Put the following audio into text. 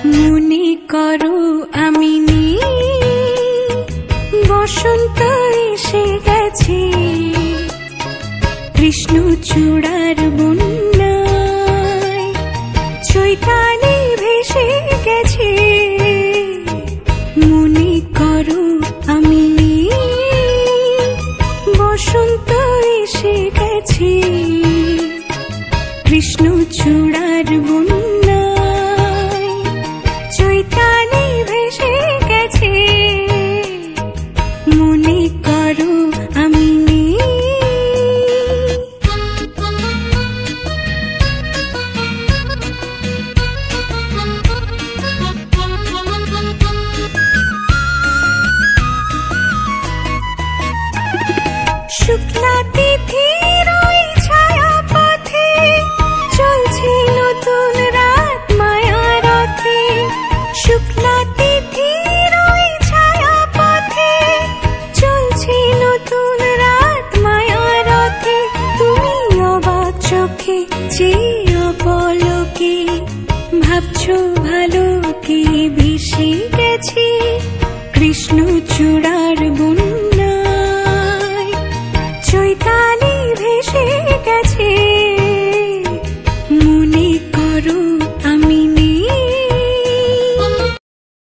মনে করো আমি নেই, বসন্ত এসে গেছে, কৃষ্ণ চূড়ার বন্যায় চৈতালি ভেসে গেছে। মনে করো আমি নেই, বসন্ত এসে গেছে, কৃষ্ণ চূড়ার বন্যায় চৈতালি ভেসে গেছে। মনে করো আমি নেই। শুক্লা তিথির ওই ছায়া পথে চলছে নতুন রাত মায়া রথে। শুক্লা তিথির ওই ছায়া পথে চলছে নতুন রাত মায়া রথে। তুমি অবাক চোখে চেয়ে পলকে ভাবছো ভালো কি ভেসে গেছে, কৃষ্ণ চূড়া